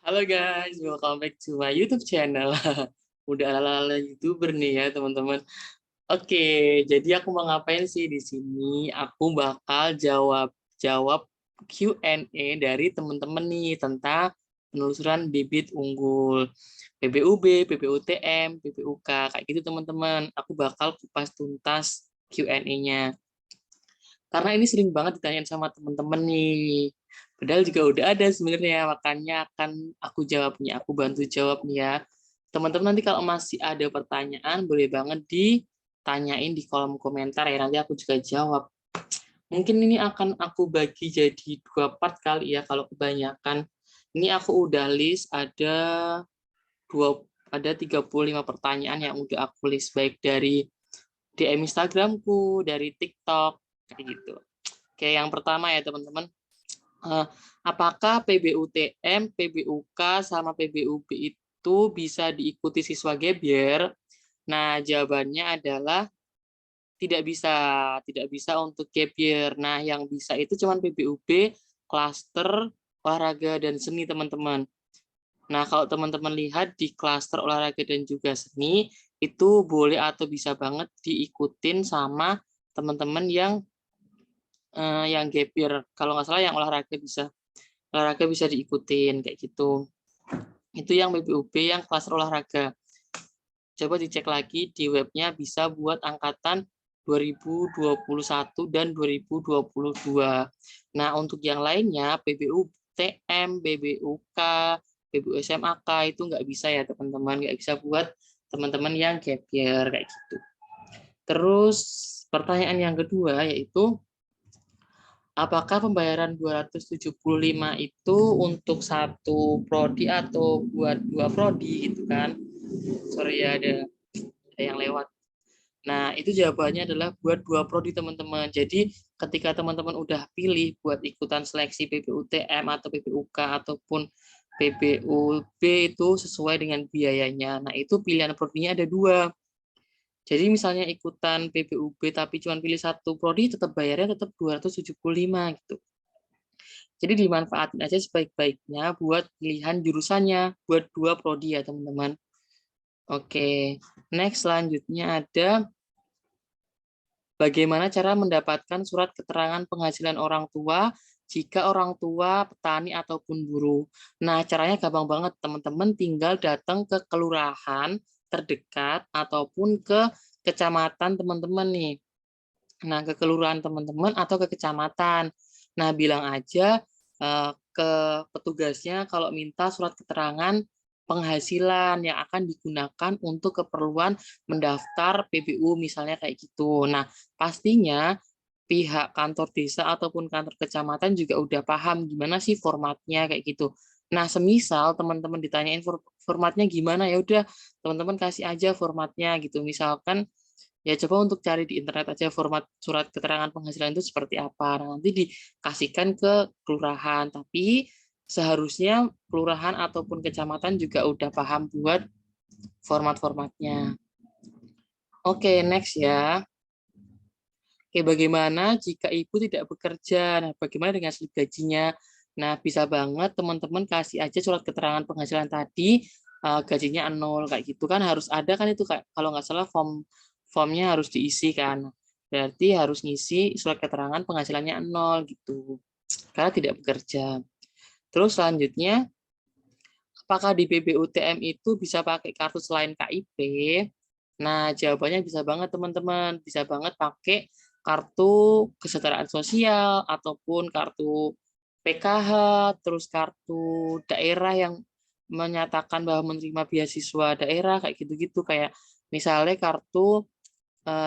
Halo guys, welcome back to my YouTube channel. Udah ala-ala YouTuber nih ya, teman-teman. Oke, jadi aku mau ngapain sih di sini? Aku bakal jawab Q&A dari teman-teman nih tentang penelusuran bibit unggul. PBUB, PPUTM, PPUK, kayak gitu teman-teman. Aku bakal kupas tuntas Q&A-nya. Karena ini sering banget ditanyain sama teman-teman nih. Padahal juga udah ada sebenarnya, makanya akan aku jawabnya, aku bantu jawab nih ya. Teman-teman nanti kalau masih ada pertanyaan, boleh banget ditanyain di kolom komentar ya, nanti aku juga jawab. Mungkin ini akan aku bagi jadi 2 part kali ya, kalau kebanyakan. Ini aku udah list ada 35 pertanyaan yang udah aku list, baik dari DM Instagramku, dari TikTok, kayak gitu. Oke, yang pertama ya teman-teman. Apakah PBUTM, PBUK, sama PBUB itu bisa diikuti siswa gebyar? Nah, jawabannya adalah tidak bisa untuk gap year. Nah, yang bisa itu cuma PBUB, klaster, olahraga, dan seni, teman-teman. Nah, kalau teman-teman lihat di klaster olahraga dan juga seni, itu boleh atau bisa banget diikutin sama teman-teman yang gap year. Kalau nggak salah yang olahraga bisa diikutin kayak gitu. Itu yang PBUB yang klaster olahraga. Coba dicek lagi di webnya, bisa buat angkatan 2021 dan 2022. Nah, untuk yang lainnya PBUTM, PBUK, PBUSMAK itu nggak bisa ya teman-teman, nggak bisa buat teman-teman yang gap year kayak gitu. Terus pertanyaan yang kedua yaitu, apakah pembayaran 275 itu untuk satu prodi atau buat 2 prodi gitu kan? Sorry ya, ada yang lewat. Nah, itu jawabannya adalah buat 2 prodi teman-teman. Jadi ketika teman-teman udah pilih buat ikutan seleksi PPUTM atau PPUK ataupun PPUB itu sesuai dengan biayanya. Nah, itu pilihan prodinya ada 2. Jadi misalnya ikutan PPUB tapi cuma pilih satu prodi, tetap bayarnya tetap 275 gitu. Jadi dimanfaatin aja sebaik-baiknya buat pilihan jurusannya, buat 2 prodi ya teman-teman. Oke, next selanjutnya ada bagaimana cara mendapatkan surat keterangan penghasilan orang tua jika orang tua petani ataupun buruh. Nah, caranya gampang banget teman-teman, tinggal datang ke kelurahan terdekat ataupun ke kecamatan teman-teman nih. Nah, ke kelurahan teman-teman atau ke kecamatan. Nah, bilang aja ke petugasnya kalau minta surat keterangan penghasilan yang akan digunakan untuk keperluan mendaftar PBU misalnya kayak gitu. Nah, pastinya pihak kantor desa ataupun kantor kecamatan juga udah paham gimana sih formatnya kayak gitu. Nah, semisal teman-teman ditanyain formatnya gimana, ya udah teman-teman kasih aja formatnya gitu. Misalkan ya coba untuk cari di internet aja format surat keterangan penghasilan itu seperti apa. Nah, nanti dikasihkan ke kelurahan, tapi seharusnya kelurahan ataupun kecamatan juga udah paham buat format-formatnya. Oke, next ya. Oke, bagaimana jika ibu tidak bekerja? Nah, bagaimana dengan slip gajinya? Nah, bisa banget teman-teman kasih aja surat keterangan penghasilan tadi, gajinya 0 kayak gitu kan, harus ada kan itu Kak. Kalau nggak salah formnya harus diisi kan. Berarti harus ngisi surat keterangan penghasilannya 0 gitu. Karena tidak bekerja. Terus selanjutnya, apakah di BBUTM itu bisa pakai kartu selain KIP? Nah, jawabannya bisa banget teman-teman, bisa banget pakai kartu kesetaraan sosial ataupun kartu PKH, terus kartu daerah yang menyatakan bahwa menerima beasiswa daerah kayak gitu-gitu, kayak misalnya kartu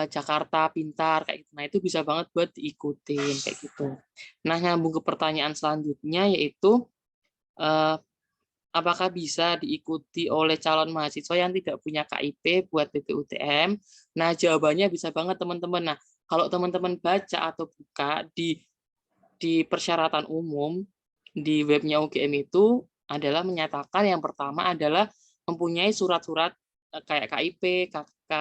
Jakarta Pintar kayak gitu. Nah, itu bisa banget buat diikutin kayak gitu. Nah, nyambung ke pertanyaan selanjutnya yaitu eh, apakah bisa diikuti oleh calon mahasiswa yang tidak punya KIP buat BPUTM? Nah, jawabannya bisa banget teman-teman. Nah, kalau teman-teman baca atau buka di persyaratan umum di webnya UGM itu adalah menyatakan yang pertama adalah mempunyai surat-surat kayak KIP, KK,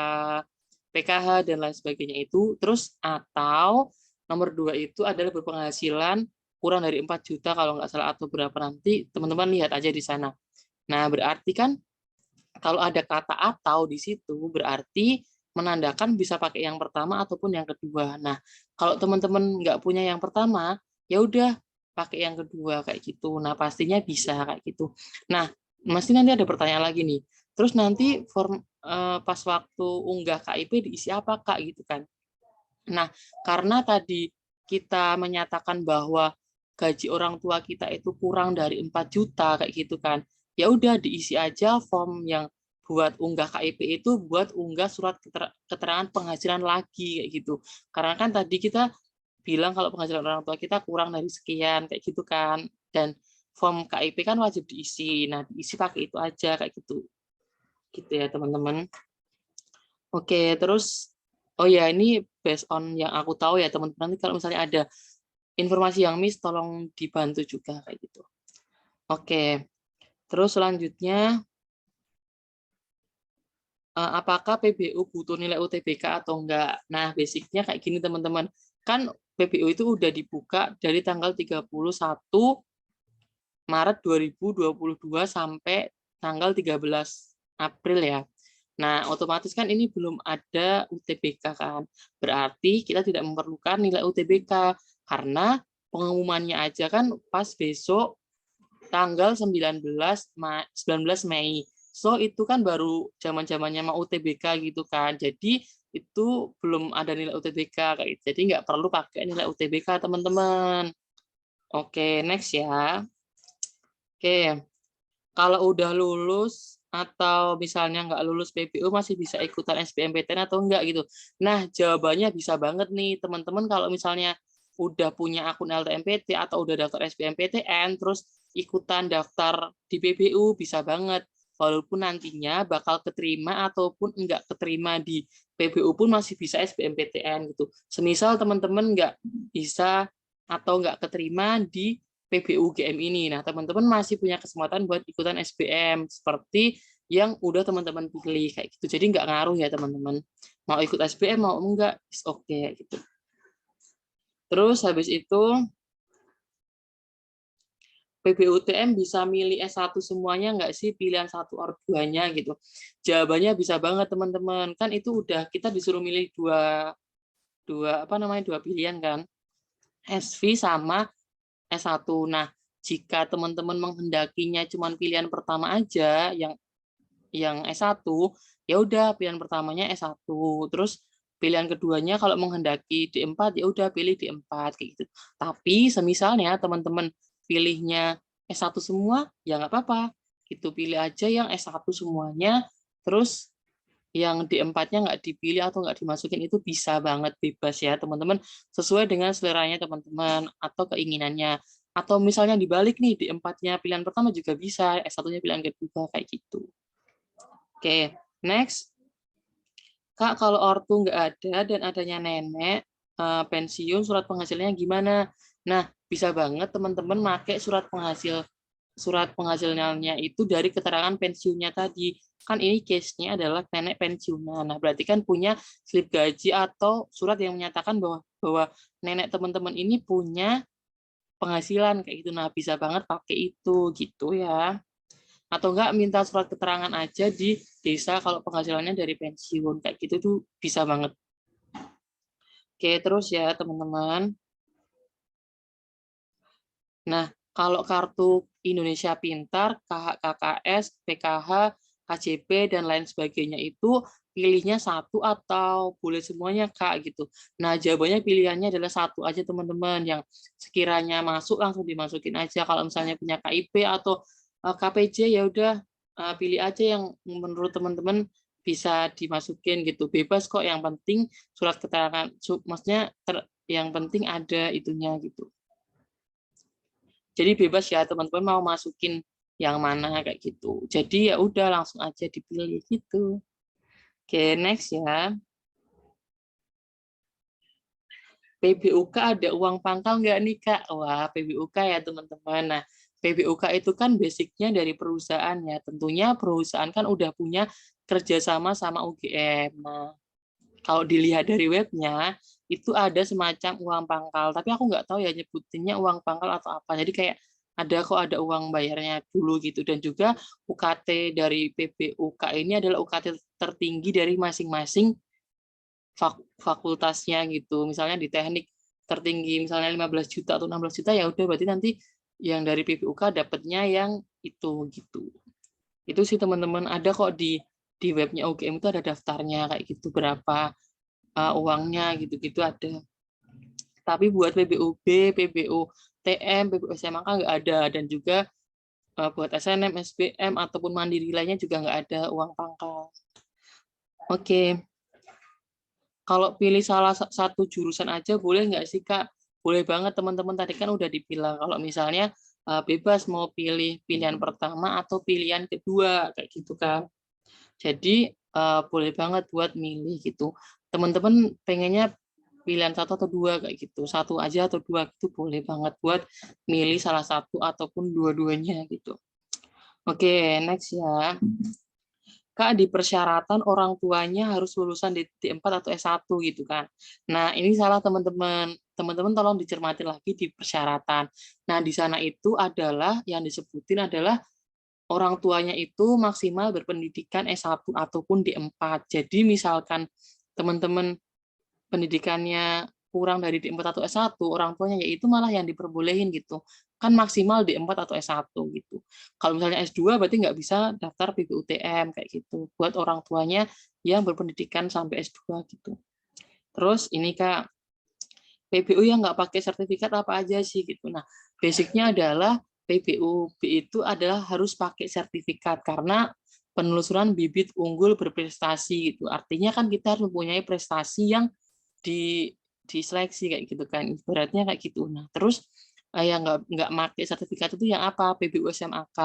PKH, dan lain sebagainya itu. Terus atau nomor 2 itu adalah berpenghasilan kurang dari 4 juta kalau nggak salah atau berapa, nanti teman-teman lihat aja di sana. Nah, berarti kan kalau ada kata atau di situ berarti menandakan bisa pakai yang pertama ataupun yang kedua. Nah, kalau teman-teman nggak punya yang pertama, ya udah pakai yang kedua kayak gitu. Nah, pastinya bisa kayak gitu. Nah, mesti nanti ada pertanyaan lagi nih. Terus nanti pas waktu unggah KIP diisi apa, Kak, gitu kan. Nah, karena tadi kita menyatakan bahwa gaji orang tua kita itu kurang dari 4 juta kayak gitu kan. Ya udah diisi aja form yang buat unggah KIP itu buat unggah surat keterangan penghasilan lagi kayak gitu. Karena kan tadi kita bilang kalau penghasilan orang tua kita kurang dari sekian kayak gitu kan. Dan form KIP kan wajib diisi. Nah, diisi pakai itu aja kayak gitu. Gitu ya, teman-teman. Oke, terus oh ya ini based on yang aku tahu ya teman-teman. Nanti kalau misalnya ada informasi yang miss tolong dibantu juga kayak gitu. Oke, terus selanjutnya apakah PBU butuh nilai UTBK atau enggak? Nah, basicnya kayak gini teman-teman. Kan PBU itu udah dibuka dari tanggal 31 Maret 2022 sampai tanggal 13 April ya. Nah, otomatis kan ini belum ada UTBK kan. Berarti kita tidak memerlukan nilai UTBK karena pengumumannya aja kan pas besok tanggal 19 Mei. So itu kan baru zaman-zamannya mau UTBK gitu kan. Jadi itu belum ada nilai UTBK kayak gitu. Jadi nggak perlu pakai nilai UTBK teman-teman. Oke, next ya. Oke, kalau udah lulus atau misalnya nggak lulus PBU masih bisa ikutan SBMPTN atau enggak gitu. Nah, jawabannya bisa banget nih teman-teman kalau misalnya udah punya akun LTMPT atau udah daftar SBMPTN terus ikutan daftar di PBU bisa banget. Walaupun nantinya bakal keterima ataupun enggak keterima di PBU pun masih bisa SBMPTN gitu. Semisal teman-teman nggak bisa atau nggak keterima di PBU GM ini. Nah, teman-teman masih punya kesempatan buat ikutan SBM seperti yang udah teman-teman pilih kayak gitu. Jadi nggak ngaruh ya teman-teman. Mau ikut SBM mau enggak, is oke okay, gitu. Terus habis itu PBUTM bisa milih S1 semuanya nggak sih, pilihan 1 or 2-nya gitu. Jawabannya bisa banget teman-teman. Kan itu udah kita disuruh milih dua pilihan kan. SV sama S1. Nah, jika teman-teman menghendakinya cuma pilihan pertama aja yang S1, ya udah pilihan pertamanya S1. Terus pilihan keduanya kalau menghendaki D4 ya udah pilih D4 kayak gitu. Tapi semisalnya teman-teman pilihnya S1 semua ya nggak apa-apa. Gitu pilih aja yang S1 semuanya, terus yang D4-nya nggak dipilih atau nggak dimasukin itu bisa banget, bebas ya teman-teman, sesuai dengan seleranya teman-teman atau keinginannya. Atau misalnya dibalik nih, D4-nya pilihan pertama juga bisa, S1-nya pilihan kedua kayak gitu. Oke, next. Kak, kalau ortu nggak ada dan adanya nenek, pensiun, surat penghasilannya gimana? Nah, bisa banget teman-teman pakai surat penghasilannya itu dari keterangan pensiunnya tadi. Kan ini case-nya adalah nenek pensiunan. Nah, berarti kan punya slip gaji atau surat yang menyatakan bahwa nenek teman-teman ini punya penghasilan kayak gitu. Nah, bisa banget pakai itu gitu ya. Atau enggak minta surat keterangan aja di desa kalau penghasilannya dari pensiun kayak gitu tuh bisa banget. Oke, terus ya teman-teman. Nah, kalau kartu Indonesia Pintar, KHKKS, PKH, KJP, dan lain sebagainya itu pilihnya satu atau boleh semuanya, Kak, gitu. Nah, jawabannya pilihannya adalah satu aja, teman-teman. Yang sekiranya masuk, langsung dimasukin aja. Kalau misalnya punya KIP atau KPJ, ya udah pilih aja yang menurut teman-teman bisa dimasukin gitu. Bebas kok, yang penting surat keterangan, maksudnya yang penting ada itunya gitu. Jadi bebas ya teman-teman mau masukin yang mana kayak gitu. Jadi ya udah langsung aja dipilih gitu. Oke, next ya. PBUK ada uang pangkal nggak nih Kak? Wah, PBUK ya teman-teman. Nah, PBUK itu kan basicnya dari perusahaan ya. Tentunya perusahaan kan udah punya kerjasama sama UGM. Nah, kalau dilihat dari webnya, itu ada semacam uang pangkal. Tapi aku nggak tahu ya nyebutinnya uang pangkal atau apa. Jadi kayak ada kok, ada uang bayarnya dulu gitu. Dan juga UKT dari PBUK ini adalah UKT tertinggi dari masing-masing fakultasnya gitu. Misalnya di teknik tertinggi misalnya 15 juta atau 16 juta, ya udah berarti nanti yang dari PBUK dapatnya yang itu gitu. Itu sih teman-teman, ada kok di webnya UGM itu ada daftarnya kayak gitu, berapa uangnya gitu-gitu ada. Tapi buat PBUB, PBUTM, PBUSMK nggak ada, dan juga buat SNM, SBM ataupun mandiri lainnya juga nggak ada uang pangkal. Oke. Kalau pilih salah satu jurusan aja boleh nggak sih, Kak? Boleh banget teman-teman, tadi kan udah dibilang kalau misalnya bebas mau pilih pilihan pertama atau pilihan kedua kayak gitu, Kak. Jadi boleh banget buat milih gitu. Teman-teman pengennya pilihan satu atau dua kayak gitu. Satu aja atau dua itu boleh banget buat milih salah satu ataupun dua-duanya gitu. Oke, next ya. Kak, di persyaratan orang tuanya harus lulusan D4 atau S1 gitu kan. Nah, ini salah teman-teman. Teman-teman tolong dicermati lagi di persyaratan. Nah, di sana itu adalah yang disebutin adalah orang tuanya itu maksimal berpendidikan S1 ataupun D4. Jadi misalkan teman-teman pendidikannya kurang dari D4 atau S1, orang tuanya yaitu malah yang diperbolehin gitu. Kan maksimal D4 atau S1 gitu. Kalau misalnya S2 berarti nggak bisa daftar PBUTM kayak gitu. Buat orang tuanya yang berpendidikan sampai S2 gitu. Terus ini Kak, PBU yang nggak pakai sertifikat apa aja sih gitu. Nah, basicnya adalah PBUB itu adalah harus pakai sertifikat karena penelusuran bibit unggul berprestasi gitu. Artinya kan kita harus mempunyai prestasi yang diseleksi kayak gitu kan, ibaratnya kayak gitu. Nah, terus yang nggak pakai sertifikat itu yang apa? PBU SMAK.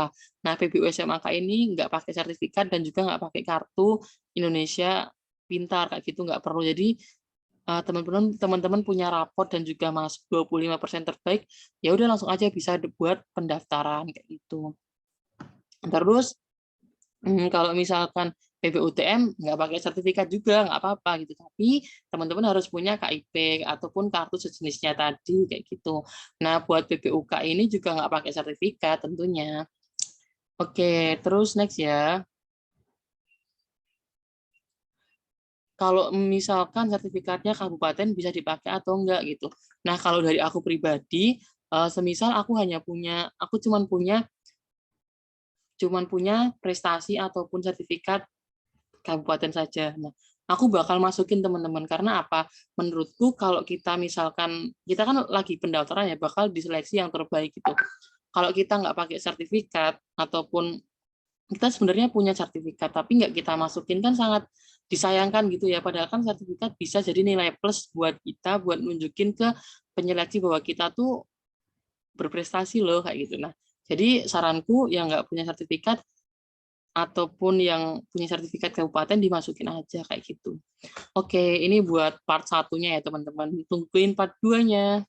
Nah, PBU SMAK ini nggak pakai sertifikat dan juga nggak pakai kartu Indonesia Pintar kayak gitu, nggak perlu. Jadi teman-teman punya raport dan juga masuk 25% terbaik, ya udah langsung aja bisa buat pendaftaran kayak gitu. Terus kalau misalkan PBUTM nggak pakai sertifikat juga nggak apa-apa gitu, tapi teman-teman harus punya KIP ataupun kartu sejenisnya tadi kayak gitu. Nah, buat PBUK ini juga nggak pakai sertifikat tentunya. Oke, terus next ya. Kalau misalkan sertifikatnya kabupaten bisa dipakai atau enggak gitu. Nah, kalau dari aku pribadi, semisal aku cuman punya prestasi ataupun sertifikat kabupaten saja. Nah, aku bakal masukin teman-teman karena apa? Menurutku kalau kita misalkan kita kan lagi pendaftaran ya, bakal diseleksi yang terbaik gitu. Kalau kita nggak pakai sertifikat ataupun kita sebenarnya punya sertifikat tapi nggak kita masukin kan sangat disayangkan gitu ya. Padahal kan sertifikat bisa jadi nilai plus buat kita buat nunjukin ke penyeleksi bahwa kita tuh berprestasi loh kayak gitu. Nah, jadi saranku yang nggak punya sertifikat ataupun yang punya sertifikat kabupaten dimasukin aja kayak gitu. Oke, ini buat part satunya ya teman-teman. Tungguin part 2-nya.